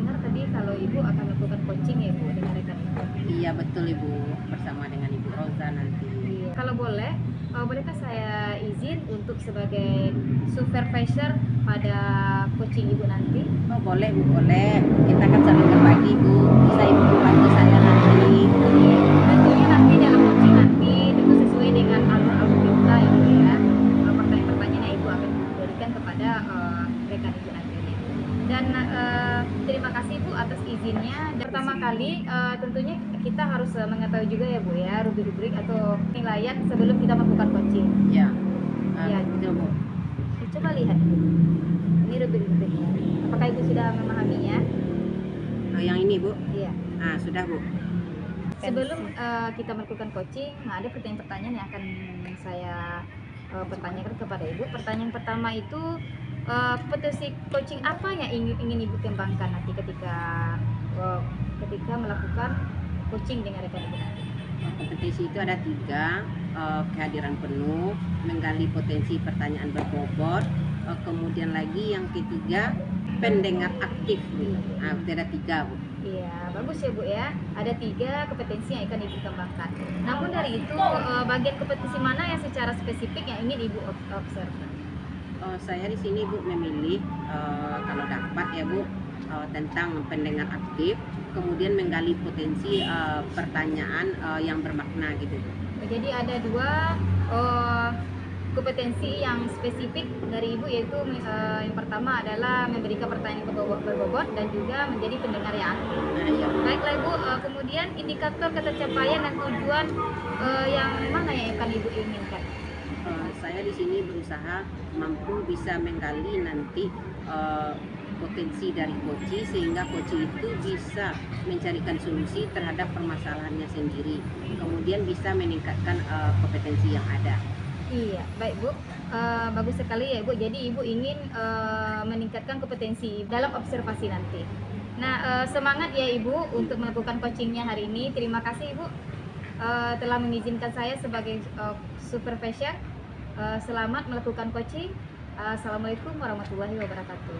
dengar tadi kalau Ibu akan melakukan coaching ya Bu dengan rekan Ibu. Iya betul Ibu, bersama dengan Ibu Roza nanti. Iya. Kalau boleh, bolehkah saya izin untuk sebagai supervisor pada coaching Ibu nanti? Oh boleh Bu, boleh. Kita akan saling berbagi Bu. Bisa Ibu bantu saya nanti. Tentunya nanti dalam coaching nanti tentu sesuai dengan alur-alur kita ya Bu ya. Pertanyaan-pertanyaan yang Ibu akan berikan kepada rekan Ibu nanti. Dan terima kasih Bu atas izinnya. Pertama kali tentunya kita harus mengetahui juga ya Bu ya rubrik-rubrik atau penilaian sebelum kita melakukan coaching. Ya. Ya. Betul Bu. Coba lihat Bu. Ini rubrik-rubrik. Apakah Ibu sudah memahaminya? Oh, yang ini Bu? Iya. Ah sudah Bu. Sebelum kita melakukan coaching, nah ada pertanyaan-pertanyaan yang akan saya pertanyakan kepada Ibu. Pertanyaan pertama itu kompetensi coaching apa yang ingin Ibu kembangkan nanti ketika melakukan coaching dengan rekan Ibu nanti? Kompetensi itu ada 3, kehadiran penuh, menggali potensi pertanyaan berbobot, kemudian lagi yang ketiga pendengar aktif. Nah, itu ada 3 Bu. Iya, bagus ya Bu ya. Ada 3 kompetensi yang akan Ibu kembangkan. Namun dari itu bagian kompetensi mana yang secara spesifik yang ingin Ibu observe? Saya di sini Bu memilih kalau dapat ya Bu tentang pendengar aktif, kemudian menggali potensi pertanyaan yang bermakna gitu Bu. Jadi ada 2 kompetensi yang spesifik dari Ibu, yaitu yang pertama adalah memberikan pertanyaan berbobot dan juga menjadi pendengar yang aktif. Nah, ya. Baiklah Ibu, kemudian indikator ketercapaian dan tujuan yang mana yang akan Ibu inginkan? Saya di sini berusaha mampu bisa menggali nanti potensi dari coach sehingga coach itu bisa mencarikan solusi terhadap permasalahannya sendiri, kemudian bisa meningkatkan kompetensi yang ada. Iya, baik Bu. Bagus sekali ya Ibu. Jadi Ibu ingin meningkatkan kompetensi dalam observasi nanti. Nah, semangat ya Ibu untuk melakukan coachingnya hari ini. Terima kasih Ibu telah mengizinkan saya sebagai supervisor. Selamat melakukan coaching. Assalamualaikum warahmatullahi wabarakatuh.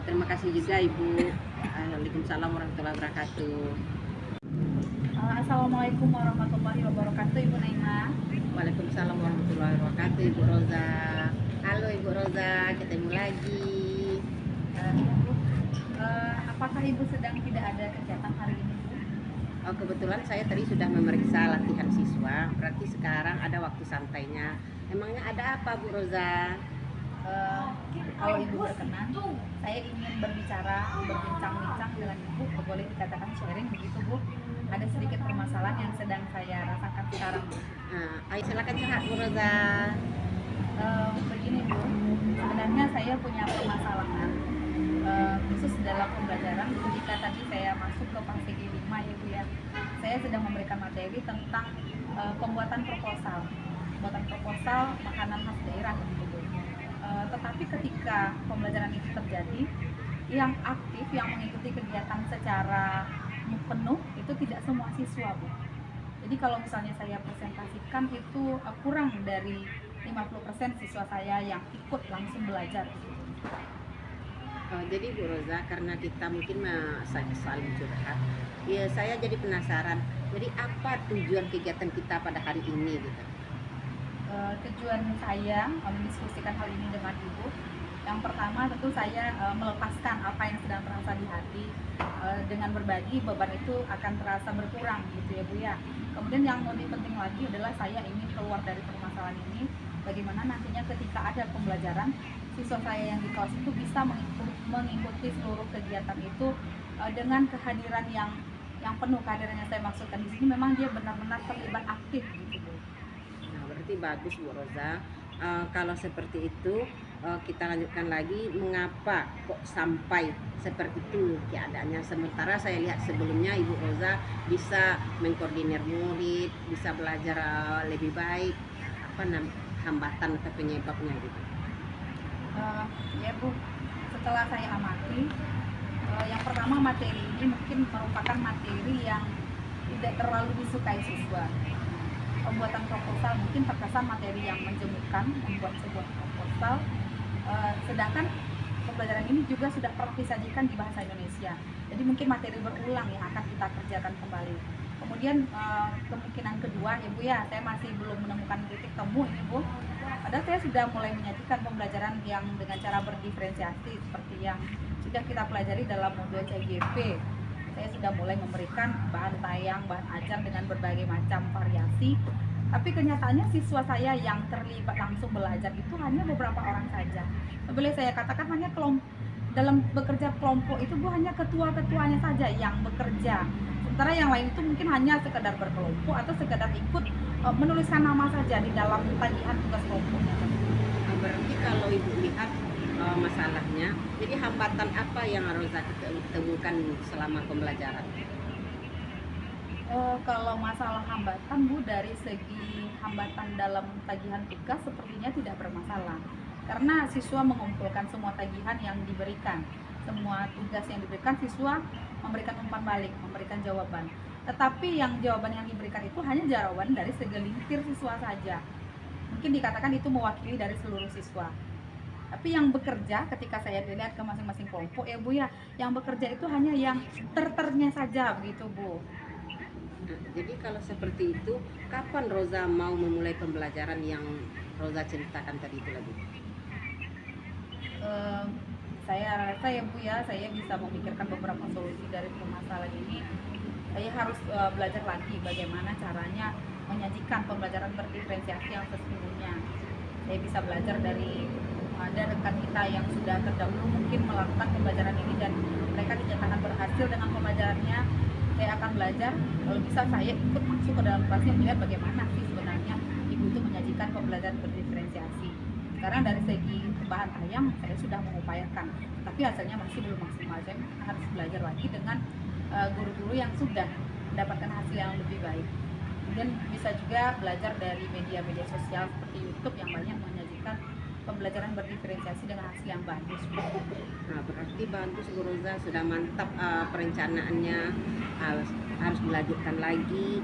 Terima kasih juga Ibu. Waalaikumsalam warahmatullahi wabarakatuh. Assalamualaikum warahmatullahi wabarakatuh Ibu Naima. Waalaikumsalam warahmatullahi wabarakatuh Ibu Roza. Halo Ibu Roza, ketemu lagi. Apakah Ibu sedang tidak ada kegiatan hari ini? Kebetulan saya tadi sudah memeriksa latihan siswa, berarti sekarang ada waktu santainya. Emangnya ada apa Bu Roza? Kalau Ibu berkenan, saya ingin berbincang-bincang dengan Ibu, boleh dikatakan sharing begitu Bu. Ada sedikit permasalahan yang sedang saya rasakan sekarang Bu. Ayo silakan curhat Bu Roza. Begini Bu, sebenarnya saya punya permasalahan khusus dalam pembelajaran. Ketika tadi saya masuk ke fase 5 ya Bu ya, saya sedang memberikan materi tentang pembuatan proposal makanan khas daerah gitu Bu. Tetapi ketika pembelajaran itu terjadi, yang aktif, yang mengikuti kegiatan secara penuh itu tidak semua siswa Bu. Jadi kalau misalnya saya presentasikan itu kurang dari 50% siswa saya yang ikut langsung belajar gitu. Jadi Bu Roza, karena kita mungkin saling curhat, ya saya jadi penasaran. Jadi apa tujuan kegiatan kita pada hari ini gitu? Tujuan saya mendiskusikan hal ini dengan Ibu, yang pertama tentu saya melepaskan apa yang sedang terasa di hati. Dengan berbagi, beban itu akan terasa berkurang gitu ya Bu ya. Kemudian yang lebih penting lagi adalah saya ingin keluar dari permasalahan ini, bagaimana nantinya ketika ada pembelajaran, siswa saya yang di kelas itu bisa mengikuti seluruh kegiatan itu dengan kehadiran yang penuh. Kehadiran yang saya maksudkan di sini memang dia benar-benar terlibat aktif gitu Bu. Nah, berarti bagus Bu Roza. Kalau seperti itu kita lanjutkan lagi, mengapa kok sampai seperti itu keadaannya, sementara saya lihat sebelumnya Ibu Roza bisa mengkoordinir murid, bisa belajar lebih baik. Apa hambatan atau penyebabnya gitu? Ya Bu, setelah saya amati, yang pertama materi ini mungkin merupakan materi yang tidak terlalu disukai siswa. Pembuatan proposal mungkin terkesan materi yang menjemukan, membuat sebuah proposal, sedangkan pembelajaran ini juga sudah pernah disajikan di bahasa Indonesia. Jadi mungkin materi berulang yang akan kita kerjakan kembali. Kemudian kemungkinan kedua ya Bu ya, saya masih belum menemukan titik temu ini Bu. Padahal saya sudah mulai menyajikan pembelajaran yang dengan cara berdiferensiasi seperti yang sudah kita pelajari dalam modul CGP. Saya sudah mulai memberikan bahan tayang, bahan ajar dengan berbagai macam variasi. Tapi kenyataannya siswa saya yang terlibat langsung belajar itu hanya beberapa orang saja. Boleh saya katakan hanya dalam bekerja kelompok itu Bu hanya ketua-ketuanya saja yang bekerja. Sementara yang lain itu mungkin hanya sekedar berkelompok atau sekedar ikut menuliskan nama saja di dalam tagihan tugas kelompoknya. Berarti kalau Ibu lihat masalahnya, jadi hambatan apa yang Roza temukan selama pembelajaran? Kalau masalah hambatan Bu, dari segi hambatan dalam tagihan tugas sepertinya tidak bermasalah. Karena siswa mengumpulkan semua tagihan yang diberikan. Semua tugas yang diberikan, siswa memberikan umpan balik, memberikan jawaban. Tetapi yang jawaban yang diberikan itu hanya jawaban dari segelintir siswa saja. Mungkin dikatakan itu mewakili dari seluruh siswa. Tapi yang bekerja, ketika saya lihat ke masing-masing kelompok ya Bu ya, yang bekerja itu hanya yang terternya saja begitu Bu. Jadi kalau seperti itu, kapan Roza mau memulai pembelajaran yang Roza ceritakan tadi itu lagi? Saya rasa ya Bu ya, saya bisa memikirkan beberapa solusi dari permasalahan ini. Saya harus belajar lagi bagaimana caranya menyajikan pembelajaran berdiferensiasi yang sesungguhnya. Saya bisa belajar dari ada rekan kita yang sudah terdahulu mungkin melakukan pembelajaran ini dan mereka dinyatakan berhasil dengan pembelajarannya. Saya akan belajar, kalau bisa saya ikut masuk ke dalam kelasnya melihat bagaimana sih sebenarnya ibu itu menyajikan pembelajaran berdiferensiasi. Sekarang dari segi bahan tayang saya sudah mengupayakan, tapi hasilnya masih belum maksimal. Saya harus belajar lagi dengan guru-guru yang sudah mendapatkan hasil yang lebih baik. Kemudian bisa juga belajar dari media-media sosial seperti YouTube yang banyak menyajikan pembelajaran berdiferensiasi dengan hasil yang bagus. Nah, berarti bagus Bu Roza, sudah mantap perencanaannya, harus dilanjutkan lagi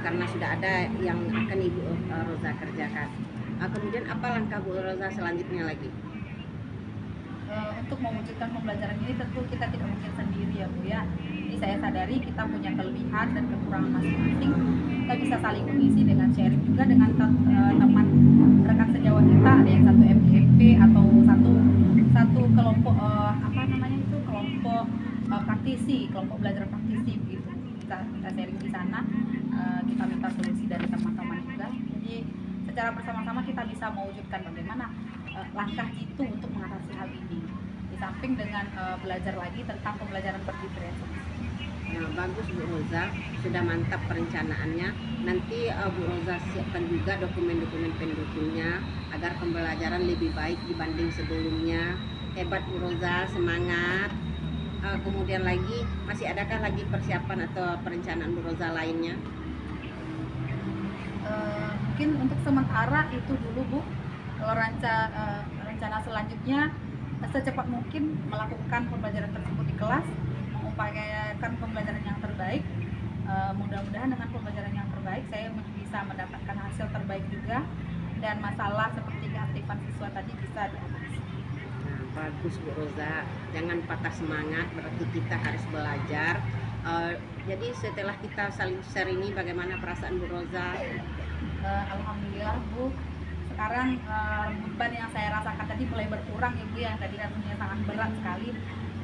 karena sudah ada yang akan Ibu Roza kerjakan. Kemudian apa langkah Bu Roza selanjutnya lagi? Untuk mewujudkan pembelajaran ini tentu kita tidak mungkin sendiri ya Bu ya. Jadi saya sadari kita punya kelebihan dan kekurangan masing-masing. Kita bisa saling mengisi dengan sharing juga dengan teman rekan sejawat kita, ada yang satu MGMP atau satu kelompok kelompok praktisi, kelompok belajar praktisi begitu. Kita sharing di sana, kita minta solusi dari teman-teman juga. Jadi secara bersama-sama kita bisa mewujudkan bagaimana langkah jitu untuk mengatasi hal ini. Di samping dengan belajar lagi tentang pembelajaran berdiferensiasi. Nah, bagus Bu Roza, sudah mantap perencanaannya. Nanti Bu Roza siapkan juga dokumen-dokumen pendukungnya agar pembelajaran lebih baik dibanding sebelumnya. Hebat Bu Roza, semangat. Kemudian lagi, masih adakah lagi persiapan atau perencanaan Bu Roza lainnya? Mungkin untuk sementara itu dulu Bu. Kalau rencana selanjutnya secepat mungkin melakukan pembelajaran tersebut di kelas, mengupayakan pembelajaran yang terbaik. Mudah-mudahan dengan pembelajaran yang terbaik saya bisa mendapatkan hasil terbaik juga dan masalah seperti keaktifan siswa tadi bisa diatasi. Nah, bagus Bu Roza, jangan patah semangat, berarti kita harus belajar. Jadi setelah kita saling share ini, bagaimana perasaan Bu Roza? Alhamdulillah Bu, sekarang beban yang saya rasakan tadi mulai berkurang ya Bu ya. Tadi rasanya sangat berat sekali,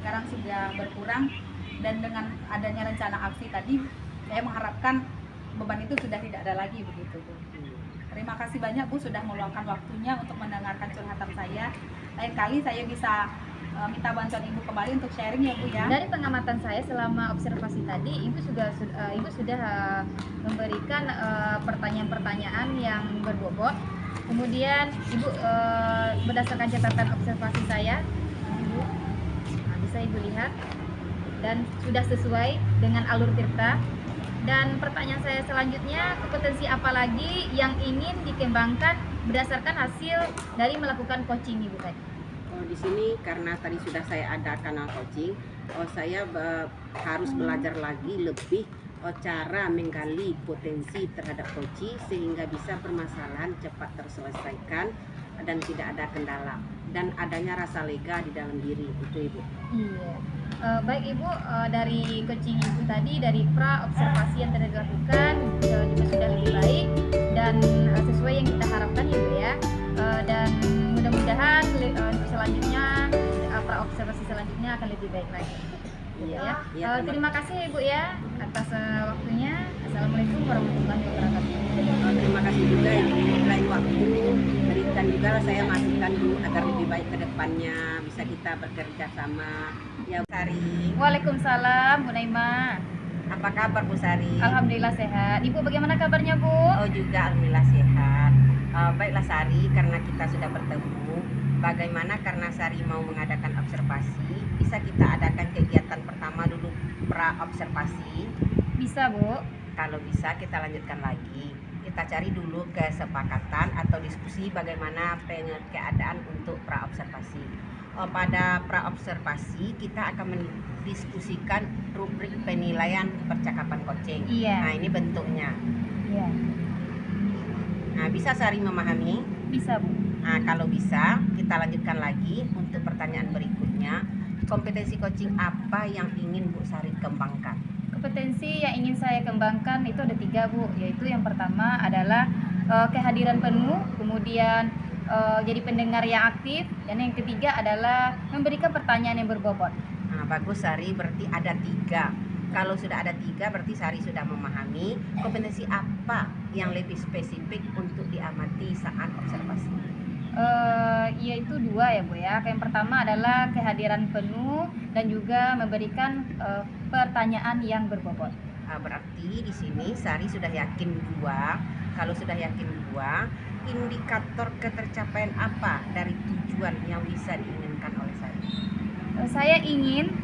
sekarang sudah berkurang. Dan dengan adanya rencana aksi tadi, saya mengharapkan beban itu sudah tidak ada lagi begitu Bu. Terima kasih banyak Bu sudah meluangkan waktunya untuk mendengarkan curhatan saya. Lain kali saya bisa minta bantuan Ibu kembali untuk sharing ya Bu ya. Dari pengamatan saya selama observasi tadi, Ibu sudah memberikan pertanyaan-pertanyaan yang berbobot. Kemudian Ibu berdasarkan catatan observasi saya, Ibu bisa Ibu lihat dan sudah sesuai dengan alur Tirta. Dan pertanyaan saya selanjutnya, kompetensi apa lagi yang ingin dikembangkan berdasarkan hasil dari melakukan coaching Ibu tadi? Di sini karena tadi sudah saya ada kanal coaching, saya harus belajar lagi lebih cara menggali potensi terhadap coaching sehingga bisa permasalahan cepat terselesaikan dan tidak ada kendala. dan adanya rasa lega di dalam diri itu Ibu. Iya. Baik Ibu, dari coaching Ibu tadi, dari pra observasi yang telah dilakukan juga sudah lebih baik dan sesuai yang kita harapkan Ibu ya. Dan mudah-mudahan untuk selanjutnya pra observasi selanjutnya akan lebih baik lagi. Iya. Ya. Terima kasih Ibu ya atas waktunya. Assalamualaikum warahmatullahi wabarakatuh. Terima kasih juga Ibu, lain waktu berikan juga saya masukan Bu agar lebih baik ke depannya bisa kita bekerja sama. Ya Bu Sari. Waalaikumsalam Bu Naima. Apa kabar Bu Sari? Alhamdulillah sehat. Ibu bagaimana kabarnya Bu? Oh juga alhamdulillah sehat. Baiklah Sari, karena kita sudah bertemu, bagaimana karena Sari mau mengadakan observasi, bisa kita adakan kegiatan pertama dulu pra observasi. Bisa Bu. Kalau bisa kita lanjutkan lagi. Kita cari dulu kesepakatan atau diskusi bagaimana keadaan untuk pra observasi. Pada pra observasi kita akan mendiskusikan rubrik penilaian percakapan coaching. Iya. Nah ini bentuknya. Iya. Nah bisa Sari memahami? Bisa Bu. Nah kalau bisa kita lanjutkan lagi untuk pertanyaan berikutnya. Kompetensi coaching apa yang ingin Bu Sari kembangkan? Kompetensi yang ingin saya kembangkan itu ada 3 Bu, yaitu yang pertama adalah kehadiran penuh, kemudian jadi pendengar yang aktif, dan yang ketiga adalah memberikan pertanyaan yang berbobot. Nah, bagus Sari, berarti ada 3. Kalau sudah ada 3 berarti Sari sudah memahami kompetensi apa yang lebih spesifik untuk diamati saat observasi. Yaitu 2 ya Bu ya. Yang pertama adalah kehadiran penuh dan juga memberikan pertanyaan yang berbobot. Nah, berarti di sini Sari sudah yakin 2. Kalau sudah yakin 2, indikator ketercapaian apa dari tujuan yang bisa diinginkan oleh Sari? Saya ingin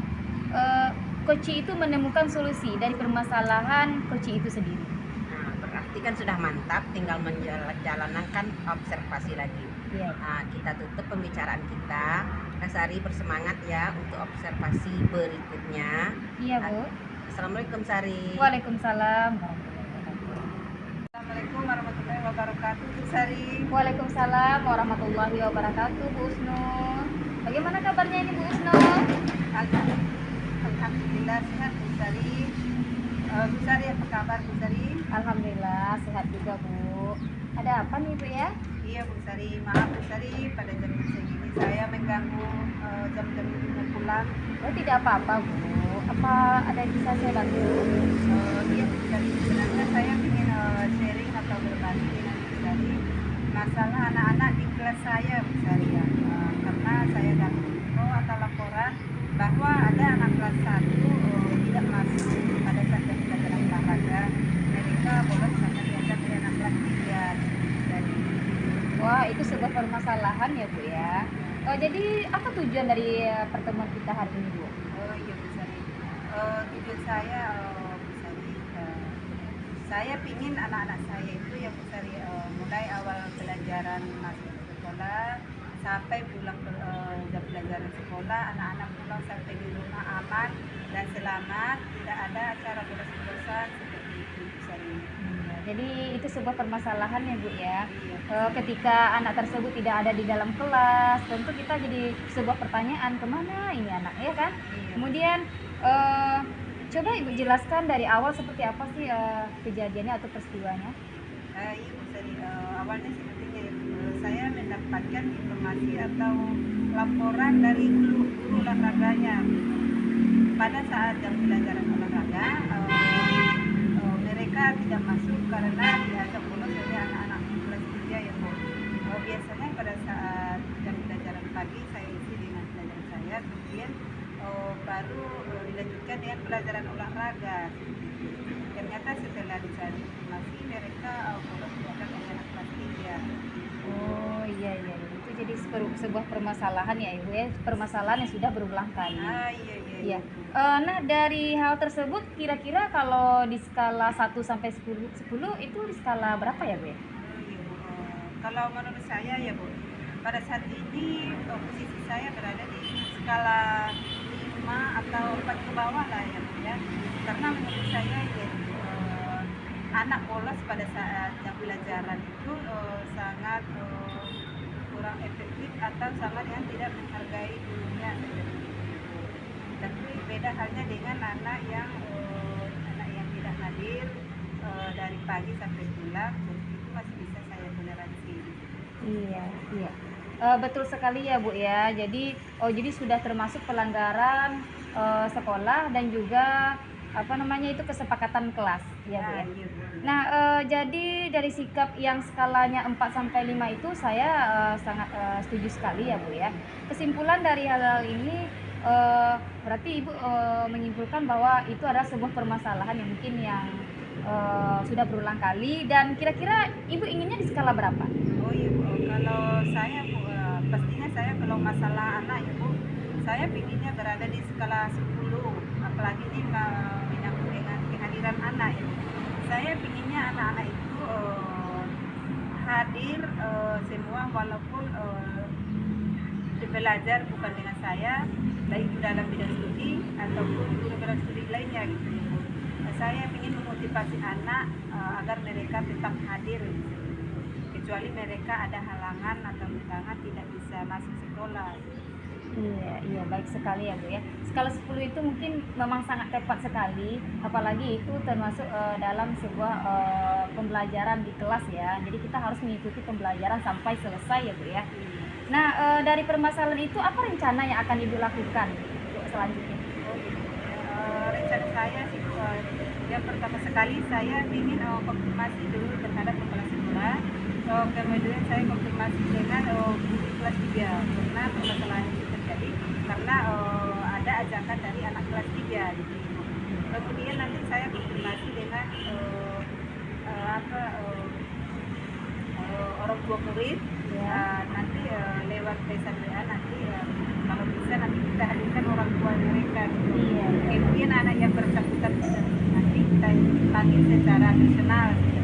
coach itu menemukan solusi dari permasalahan coach itu sendiri. Nah, berarti kan sudah mantap, tinggal menjalankan observasi lagi. Iya. Nah, kita tutup pembicaraan kita. Nah, Sari bersemangat ya untuk observasi berikutnya. Iya Bu. Assalamualaikum Sari. Waalaikumsalam warahmatullahi wabarakatuh. Assalamualaikum warahmatullahi wabarakatuh Bu Sari. Waalaikumsalam warahmatullahi wabarakatuh Bu Usnu. Bagaimana kabarnya ini Bu Usnu? Alhamdulillah sehat Bu Sari. Bu Sari apa kabar Bu Sari? Alhamdulillah sehat juga Bu. Ada apa nih Bu ya? Iya Bu Sari, maaf Bu Sari pada jam segini saya mengganggu jam-jam ibu pulang. Oh tidak apa-apa Bu. Apa ada yang bisa saya bantu? Iya Bu Sari, sebenarnya saya ingin sharing atau berbagi dengan Bu Sari masalah anak-anak di kelas saya Bu Sari ya. Karena saya dapat info atau laporan bahwa ada anak kelas 1 tidak masuk pada saat jam pelajaran olahraga. Mereka bolos karena diajak oleh anak kelas 3. Jadi Wah itu sebuah permasalahan ya Bu ya. Jadi apa tujuan dari pertemuan kita hari ini Bu? oh iya Bu Sari, tujuan saya Bu Sari, saya pingin anak-anak saya itu ya Bu Sari mulai awal pelajaran masuk ke sekolah sampai pulang jam pelajaran sekolah, anak-anak pulang sampai di rumah aman dan selamat, tidak ada acara bolos-bolosan seperti itu Bu Sari. Jadi itu sebuah permasalahan ya Bu ya. Iya. Ketika anak tersebut tidak ada di dalam kelas, tentu kita jadi sebuah pertanyaan kemana ini anak ya kan? Iya. Kemudian coba Ibu jelaskan dari awal seperti apa sih kejadiannya atau peristiwanya? Iya Bu Sari, awalnya sepertinya saya mendapatkan informasi atau laporan dari guru olahraganya pada saat jam pelajaran olahraga. Mereka tidak masuk karena diajak bolos oleh anak-anak kelas 3 ya Bu. Biasanya pada saat jam pelajaran pagi saya isi dengan pelajaran saya, kemudian baru dilanjutkan dengan pelajaran olahraga. Ternyata setelah dicari informasi mereka bolos diajak oleh anak kelas 3. Oh iya itu jadi sebuah permasalahan ya Ibu ya, permasalahan yang sudah berulang kali. Iya. Iya. Nah dari hal tersebut kira-kira kalau di skala 1 sampai 10 itu di skala berapa ya Bu ya? Iya, Bu. Kalau menurut saya ya Bu, pada saat ini posisi saya berada di skala 5 atau 4 ke bawah lah ya Bu ya. Karena menurut saya ya, anak bolos pada saat jam pelajaran itu sangat kurang efektif atau sama dengan tidak menghargai gurunya. Tapi beda halnya dengan anak yang tidak hadir dari pagi sampai pulang, itu masih bisa saya toleransi. Iya, iya. Betul sekali ya Bu ya. Jadi sudah termasuk pelanggaran sekolah dan juga apa namanya itu kesepakatan kelas ya Bu ya. Iya, Bu. Nah, jadi dari sikap yang skalanya 4 sampai 5 itu saya sangat setuju sekali ya Bu ya. Kesimpulan dari hal ini berarti Ibu menyimpulkan bahwa itu adalah sebuah permasalahan yang mungkin sudah berulang kali, dan kira-kira Ibu inginnya di skala berapa? Oh iya Bu, kalau saya Bu, pastinya saya kalau masalah anak ya Bu, saya pinginnya berada di skala 10, apalagi ini menyangkut dengan kehadiran anak ya. Saya pinginnya anak-anak itu hadir semua, walaupun belajar bukan dengan saya, baik dalam bidang studi ataupun bidang studi lainnya gitu ya Bu. Saya ingin memotivasi anak agar mereka tetap hadir gitu. Kecuali mereka ada halangan atau rintangan tidak bisa masuk sekolah. Iya, baik sekali ya Bu ya. Skala 10 itu mungkin memang sangat tepat sekali, apalagi itu termasuk dalam sebuah pembelajaran di kelas ya. Jadi kita harus mengikuti pembelajaran sampai selesai ya Bu ya. Nah, dari permasalahan itu apa rencana yang akan Ibu lakukan untuk selanjutnya? Rencana saya sih yang pertama sekali saya ingin konfirmasi dulu terhadap kepala sekolah. Kemudian saya konfirmasi dengan guru kelas 3 karena permasalahan itu terjadi karena ada ajakan dari anak kelas 3 gitu. Kemudian nanti saya konfirmasi dengan orang tua murid. Nanti lewat pesan WA nanti kalau bisa nanti kita hadirkan orang tua mereka gitu. Kemudian anak yang bersangkutan nanti kita panggil secara personal gitu.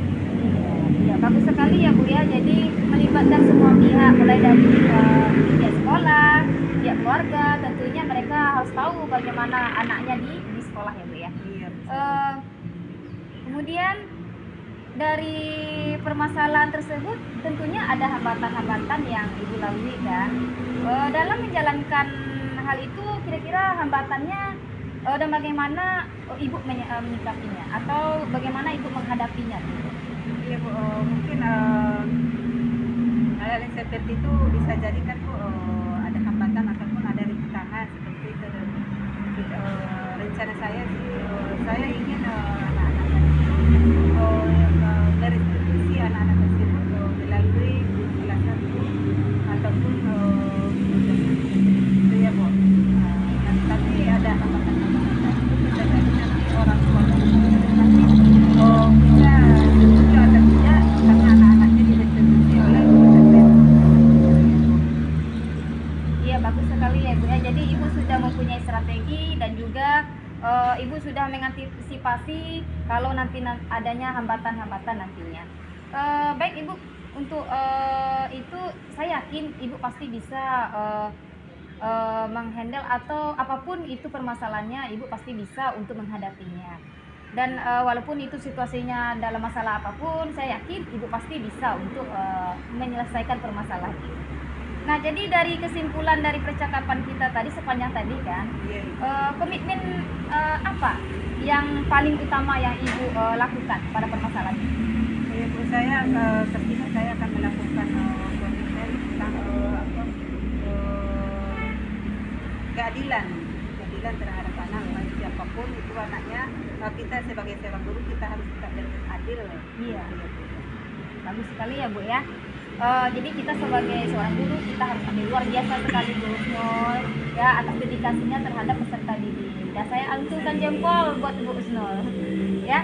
Ya, bagus sekali ya Bu ya. Jadi melibatkan semua pihak, mulai dari pihak sekolah, pihak keluarga, tentunya mereka harus tahu bagaimana anaknya di sekolah ya Bu ya. Iya. Kemudian dari permasalahan tersebut tentunya ada hambatan-hambatan yang Ibu lalui kan. Dalam menjalankan hal itu kira-kira hambatannya dan bagaimana Ibu menyikapinya atau bagaimana Ibu menghadapinya? Iya Bu, mungkin hal yang seperti itu bisa jadi kan Bu, ada hambatan ataupun ada rintangan seperti itu. Rencana saya sih, saya ingin anak-anak merestitusi anak-anak tersebut melalui penjelasan ataupun itu ya Bu. Tapi ada hambatan-hambatan itu bisa jadi nanti orang tua nanti bisa setuju atau tidak karena anak-anaknya direstitusi oleh Iya, bagus sekali ya Bu ya. Jadi Ibu sudah mempunyai strategi dan juga Ibu sudah mengantisipasi kalau nanti adanya hambatan-hambatan nantinya. Baik Ibu, untuk itu saya yakin Ibu pasti bisa menghandle atau apapun itu permasalahannya, Ibu pasti bisa untuk menghadapinya. Dan walaupun itu situasinya dalam masalah apapun, saya yakin Ibu pasti bisa untuk menyelesaikan permasalahan itu. Nah, jadi dari kesimpulan dari percakapan kita tadi sepanjang tadi kan, komitmen apa yang paling utama yang Ibu lakukan pada permasalahan ini? Ya Bu, saya pastinya saya akan melakukan komitmen tentang keadilan terhadap anak, siapapun itu anaknya. Kita sebagai seorang guru kita harus tetap adil. Iya. Bagus sekali ya Bu ya. Jadi kita sebagai seorang guru kita harus ambil luar biasa sekali Bu Usnul ya atas dedikasinya terhadap peserta didik. Dan saya acungkan jempol buat Ibu Usnul. Ya,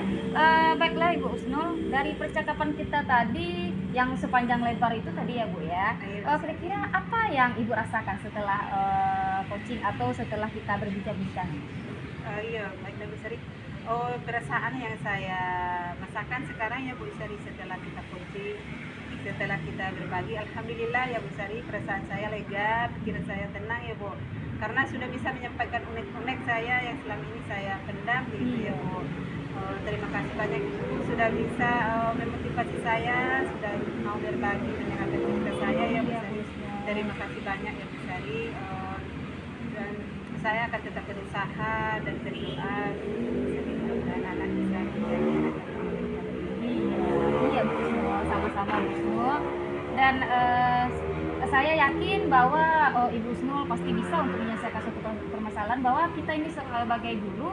baiklah Ibu Usnul, dari percakapan kita tadi yang sepanjang lebar itu tadi ya Bu ya. Kira-kira apa yang Ibu rasakan setelah coaching atau setelah kita berbincang-bincang? Iya, baiklah Bu Sari. Perasaan yang saya rasakan sekarang ya Bu Sari setelah kita coaching, setelah kita berbagi, alhamdulillah ya Bu Sari, perasaan saya lega, pikiran saya tenang ya Bu, karena sudah bisa menyampaikan unek-unek saya yang selama ini saya pendam gitu ya Bu. Terima kasih banyak Ibu sudah bisa memotivasi saya, sudah mau berbagi mendengarkan cerita saya ya Bu Sari. terima kasih banyak ya Bu Sari. Dan saya akan tetap berusaha dan berdoa dan anak bisa menjadi anak yang Iya Bu Husnul, sama-sama Bu Husnul. Dan saya yakin bahwa Ibu Husnul pasti bisa untuk menyelesaikan suatu permasalahan, bahwa kita ini sebagai guru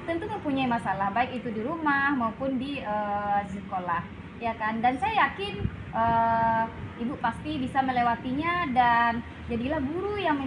tentu mempunyai masalah baik itu di rumah maupun di sekolah, ya kan. Dan saya yakin Ibu pasti bisa melewatinya dan jadilah guru yang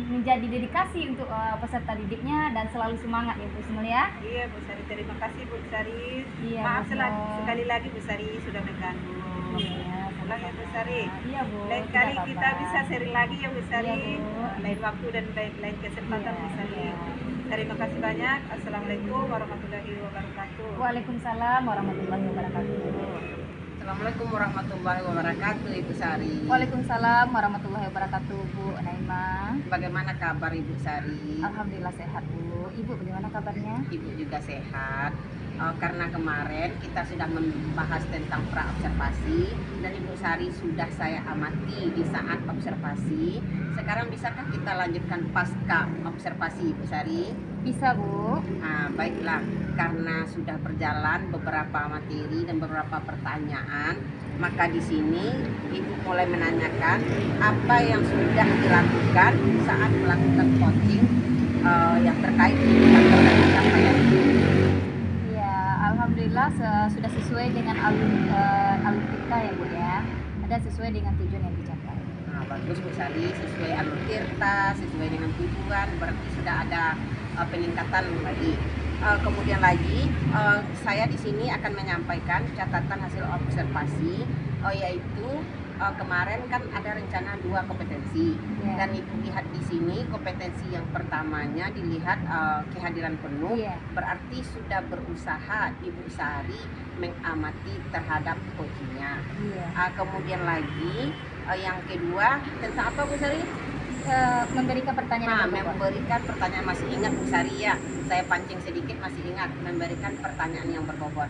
menjadi dedikasi untuk peserta didiknya dan selalu semangat ya Bu Husnul ya. Iya Bu Sari, terima kasih Bu Sari. Iya, Maaf Bu Husnul. sekali lagi Bu Sari sudah mengganggu. Iya, Pulang ya Bu Sari. Iya Bu. Lain tidak kali apa-apa. kita bisa sharing lagi ya Bu Sari. Iya, Bu. Lain waktu dan lain kesempatan Iya, Bu Sari. iya. Terima kasih banyak. Assalamualaikum warahmatullahi wabarakatuh. Waalaikumsalam warahmatullahi wabarakatuh. Assalamualaikum warahmatullahi wabarakatuh, Ibu Sari. Waalaikumsalam warahmatullahi wabarakatuh, Bu Naima. Bagaimana kabar Ibu Sari? Alhamdulillah sehat, Bu. Ibu bagaimana kabarnya? Ibu juga sehat. Karena kemarin kita sudah membahas tentang praobservasi dan Ibu Sari sudah saya amati di saat observasi. Sekarang bisakah kita lanjutkan pasca observasi, Ibu Sari? Bisa, Bu. Nah, baiklah, karena sudah berjalan beberapa materi dan beberapa pertanyaan, maka di sini Ibu mulai menanyakan apa yang sudah dilakukan saat melakukan coaching yang terkait dengan pencapaian. Ya, alhamdulillah sudah sesuai dengan alur kita ya, Bu ya. Dan sesuai dengan tujuan yang dicapai. Nah, bagus Bu Sari, sesuai alur tirta, sesuai dengan tujuan, berarti sudah ada peningkatan lagi. Kemudian lagi, saya di sini akan menyampaikan catatan hasil observasi, yaitu kemarin kan ada rencana 2 kompetensi, Ya. dan Ibu lihat di sini kompetensi yang pertamanya dilihat kehadiran penuh, Iya. berarti sudah berusaha Ibu Sari mengamati terhadap coachingnya. Iya. Kemudian lagi yang kedua tentang apa Bu Sari? Memberikan pertanyaan Nah, yang berbobot. memberikan pertanyaan, masih ingat Bu Sari ya? Saya pancing sedikit, masih ingat memberikan pertanyaan yang berbobot.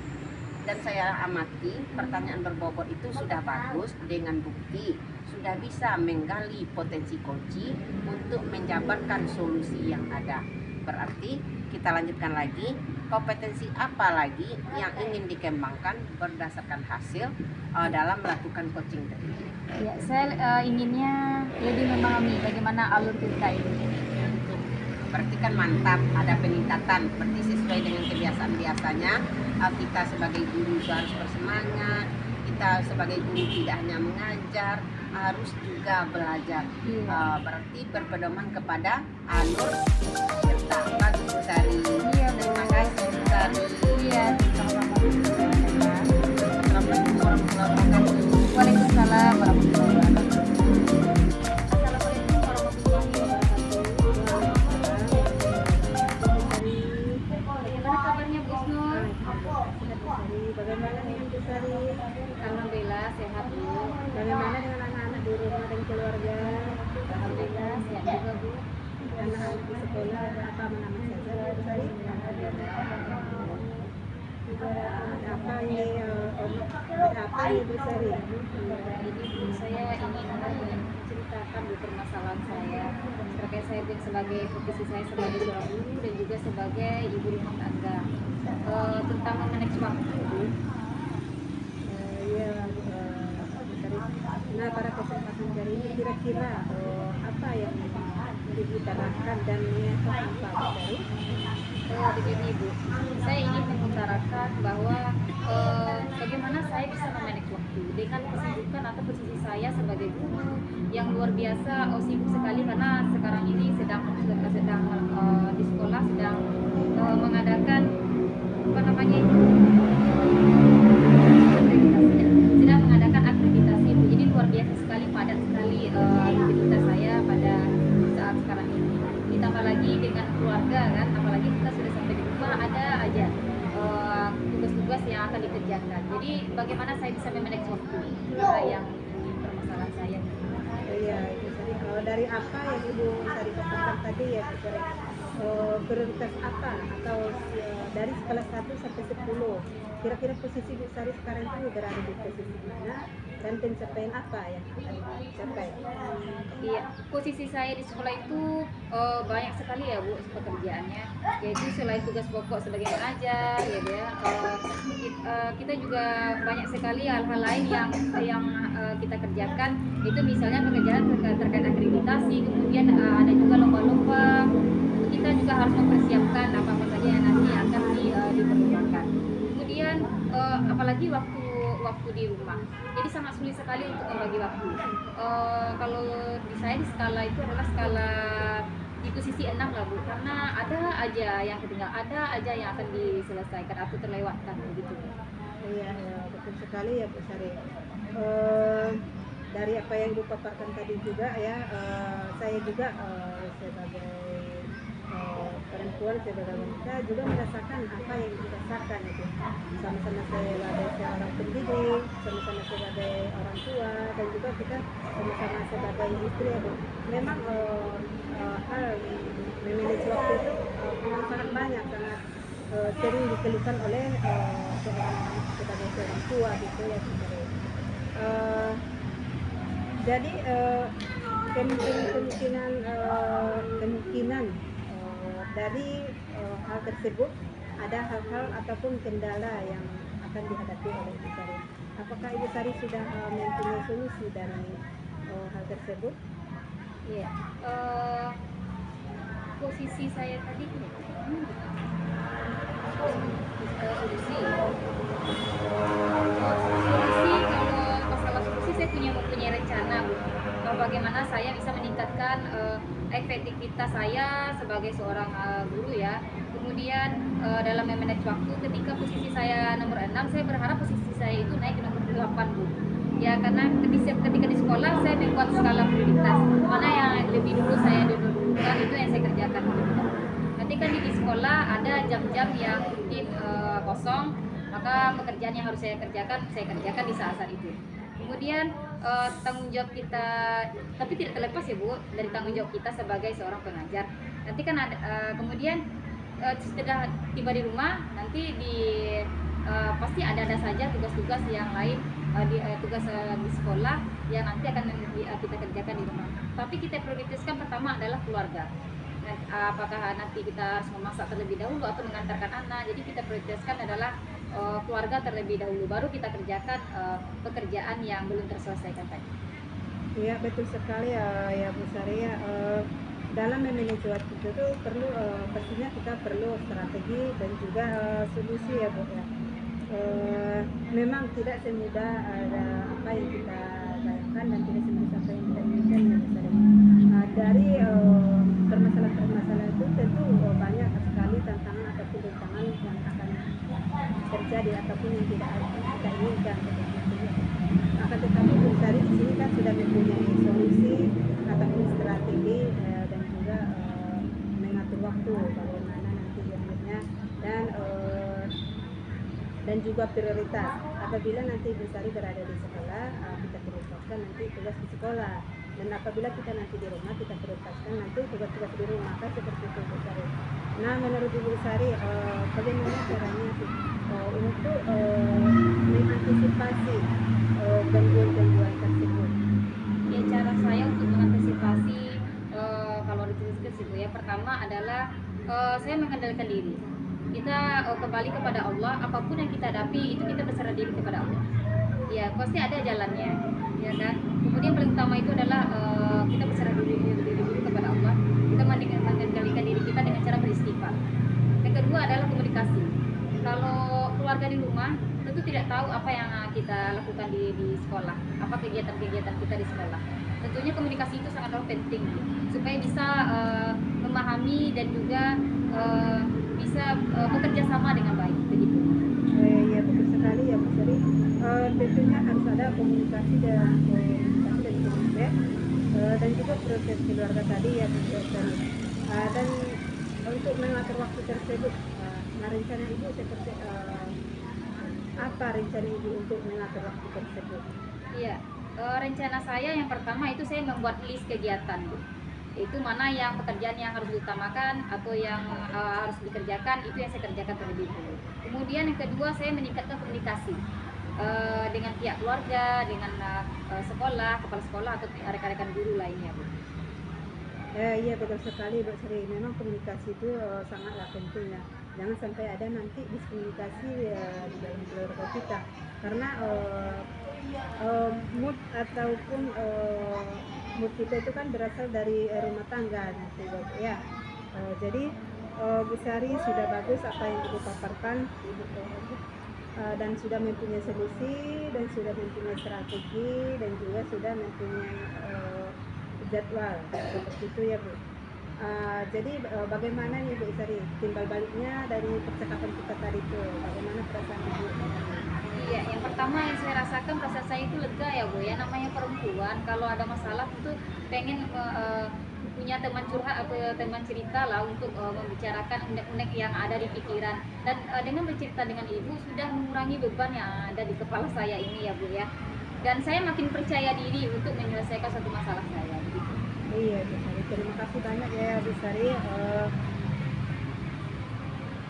Dan saya amati pertanyaan berbobot itu sudah bagus dengan bukti sudah bisa menggali potensi kunci untuk menjabarkan solusi yang ada. Berarti kita lanjutkan lagi, kompetensi apa lagi yang ingin dikembangkan berdasarkan hasil dalam melakukan coaching tadi. Ya, saya inginnya lebih memahami bagaimana alur kita ini. Berarti kan mantap, ada peningkatan. Berarti sesuai dengan kebiasaan biasanya, kita sebagai guru harus bersemangat. Kita sebagai guru tidak hanya mengajar, harus juga belajar. Iya. Berarti berpedoman kepada alur serta bagus Bu Sari. Iya, Bu. Terima kasih Bu Sari. Iya, sama-sama. Assalamualaikum warahmatullahi wabarakatuh. Waalaikumsalam warahmatullahi wabarakatuh. Assalamualaikum warahmatullahi wabarakatuh. Bagaimana kabarnya Bu Isnur? Bagaimana dengan Bu Sari? Alhamdulillah sehat Bu. Bagaimana dengan anak-anak di rumah dan keluarga? Alhamdulillah sehat juga Bu. Anak-anak di sekolah ada apa mana saja Bu Sari? Apa ini apa ini Bu Sari? Ini Bu, saya ingin menceritakan Bu permasalahan saya terkait saya sebagai posisi saya sebagai seorang guru dan juga sebagai ibu rumah tangga, tentang memanage waktu Bu. Ya, Bu Sari. Nah, pada kesempatan kali ini kira-kira apa yang diutarakan dan menyesalkan Pak Bu Sari? Begini Bu, saya ingin mengutarakan bahwa bagaimana saya bisa memanage waktu dengan kesibukan atau posisi saya sebagai guru yang luar biasa, sibuk sekali karena sekarang ini sedang di sekolah sedang mengadakan apa namanya itu sedang mengadakan aktivitas itu, jadi luar biasa sekali, padat sekali aktivitas saya pada saat sekarang ini. Ditambah lagi dengan keluarga kan, apalagi kita sudah sampai di rumah ada aja tugas-tugas yang akan dikerjakan. Jadi bagaimana saya bisa memanage waktu yang permasalahan saya. Iya, Ibu Sari. Dari apa yang Ibu Sari katakan tadi ya Bu Sari? Prioritas apa atau dari skala 1 sampai 10 kira-kira posisi Bu Sari sekarang itu berada di posisi mana dan pencapaian apa yang akan dicapai? Iya, posisi saya di sekolah itu banyak sekali ya Bu pekerjaannya, yaitu selain tugas pokok sebagai pengajar, ya Bu ya, kita juga banyak sekali hal-hal lain yang kita kerjakan. Itu misalnya pekerjaan terkait akreditasi, kemudian ada juga lomba-lomba. Kita juga harus mempersiapkan apa-apa saja yang nanti akan diperlukan. Kemudian apalagi waktu di rumah, jadi sangat sulit sekali untuk membagi waktu. Kalau di saya di skala itu adalah skala di posisi 6 lah Bu, karena ada aja yang ketinggalan, ada aja yang akan diselesaikan atau terlewatkan begitu. Iya, ya, betul sekali ya Bu Sari. Dari apa yang Ibu paparkan tadi juga ya, saya juga sebagai perempuan, sebagai wanita juga merasakan apa yang dirasakan itu. Sama-sama sebagai seorang pendidik, sama-sama sebagai orang tua, dan juga kita sama-sama sebagai istri ya Bu. Memang hal memanage waktu itu memang sangat banyak, sangat sering dikeluhkan oleh sebagai seorang tua gitu ya. Jadi kemungkinan dari hal tersebut ada hal-hal ataupun kendala yang akan dihadapi oleh Ibu Sari. Apakah Ibu Sari sudah mempunyai solusi dari hal tersebut? Iya, posisi saya tadi solusi kalau masalah solusi saya mempunyai rencana Bu, bagaimana saya bisa meningkatkan efektivitas saya sebagai seorang guru ya. Kemudian dalam memanage waktu, ketika posisi saya nomor 6, saya berharap posisi saya itu naik ke nomor 8 Bu. Ya, karena ketika di sekolah saya membuat skala prioritas, mana yang lebih dulu saya dulukan itu yang saya kerjakan. Nanti kan di sekolah ada jam-jam yang mungkin kosong, maka pekerjaan yang harus saya kerjakan di saat-saat itu. Kemudian tanggung jawab kita, tapi tidak terlepas ya Bu dari tanggung jawab kita sebagai seorang pengajar. Nanti kan ada, kemudian setelah tiba di rumah, nanti pasti ada saja tugas-tugas yang lain, tugas di sekolah yang nanti akan kita kerjakan di rumah. Tapi kita prioritaskan pertama adalah keluarga. Nah, apakah nanti kita harus memasak terlebih dahulu atau mengantarkan anak? Jadi kita prioritaskan adalah keluarga terlebih dahulu, baru kita kerjakan pekerjaan yang belum terselesaikan tadi. Iya, betul sekali ya Bu Sari ya. Dalam memanage waktu itu perlu pastinya kita perlu strategi dan juga solusi ya Bu ya. Memang tidak semudah ada apa yang kita bayangkan dan tidak semudah apa yang kita inginkan ya Bu Sari. Dari permasalahan-permasalahan itu tentu banyak sekali tantangan ataupun rintangan yang akan terjadi ataupun yang tidak kita inginkan. Akan tetapi Bu Sari di sini kan sudah mempunyai solusi ataupun strategi dan juga mengatur waktu bagaimana nanti akhirnya dan juga prioritas. Apabila nanti Bu Sari berada di sekolah, kita prioritaskan nanti tugas di sekolah. Dan apabila kita nanti di rumah, kita prioritaskan nanti tugas-tugas di rumah, kan seperti itu Bu Sari. Nah, menurut Ibu Sari, bagaimana caranya sih untuk mengantisipasi gangguan-gangguan tersebut? Ya, cara saya untuk mengantisipasi kalau dituliskan sih Bu ya, pertama adalah saya mengendalikan diri. Kita kembali kepada Allah, apapun yang kita hadapi itu kita berserah diri kepada Allah. Ya, pasti ada jalannya, ya kan. Kemudian paling utama itu adalah kita berserah diri dulu kepada Allah. Kita mengendalikan diri kita dengan cara beristighfar. Yang kedua adalah komunikasi. Kalau keluarga di rumah tentu tidak tahu apa yang kita lakukan di sekolah, apa kegiatan-kegiatan kita di sekolah. Tentunya komunikasi itu sangat penting supaya bisa memahami dan juga bisa bekerja sama dengan baik begitu. Ya, betul sekali ya Bu Sari. Tentunya harus ada komunikasi dan komunikasi dan juga proses keluarga tadi ya Bu Sari. Dan untuk mengatur waktu tersebut, rencana Ibu seperti apa rencana Ibu untuk mengatur waktu tersebut? Iya, rencana saya yang pertama itu saya membuat list kegiatan Bu. Itu mana yang pekerjaan yang harus diutamakan atau yang harus dikerjakan, itu yang saya kerjakan terlebih dahulu. Kemudian yang kedua saya meningkatkan komunikasi. dengan pihak keluarga, dengan sekolah, kepala sekolah atau rekan-rekan guru lainnya, Bu? Iya betul sekali Bu Sri. Memang komunikasi itu sangatlah penting ya. Jangan sampai ada nanti miskomunikasi di dalam keluarga kita. Karena mood ataupun mood kita itu kan berasal dari rumah tangga nanti ya. Jadi Bu Sari sudah bagus apa yang Ibu paparkan, dan sudah mempunyai solusi dan sudah mempunyai strategi dan juga sudah mempunyai jadwal seperti itu ya Bu. Jadi bagaimana nih Bu Isari timbal baliknya dari percakapan kita tadi itu, bagaimana perasaan Ibu? Iya, yang pertama yang saya rasakan perasaan saya itu lega ya Bu ya, namanya perempuan kalau ada masalah itu pengen punya teman curhat atau teman cerita lah untuk membicarakan unek-unek yang ada di pikiran, dan dengan bercerita dengan Ibu sudah mengurangi beban yang ada di kepala saya ini ya Bu ya, dan saya makin percaya diri untuk menyelesaikan satu masalah saya begitu. Iya Bu Sari, terima kasih banyak ya Bu Sari.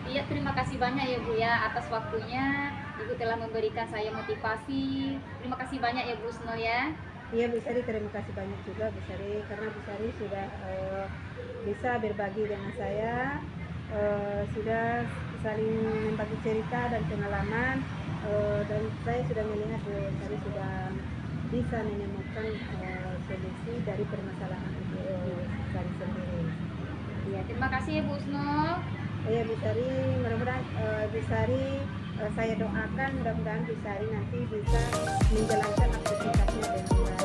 Iya, terima kasih banyak ya Bu ya atas waktunya. Ibu telah memberikan saya motivasi. Terima kasih banyak ya Bu Husnul ya. Iya Bu Sari, terima kasih banyak juga Bu Sari karena Bu Sari sudah bisa berbagi dengan saya, sudah saling membagi cerita dan pengalaman, dan saya sudah melihat Bu Sari sudah bisa menemukan solusi dari permasalahan Ibu Sari sendiri. Iya, terima kasih ya Bu Husnul. Ya Bu Sari, mudah-mudahan Bu Sari, saya doakan mudah-mudahan Bu Sari nanti bisa menjalankan aktivitasnya dengan baik.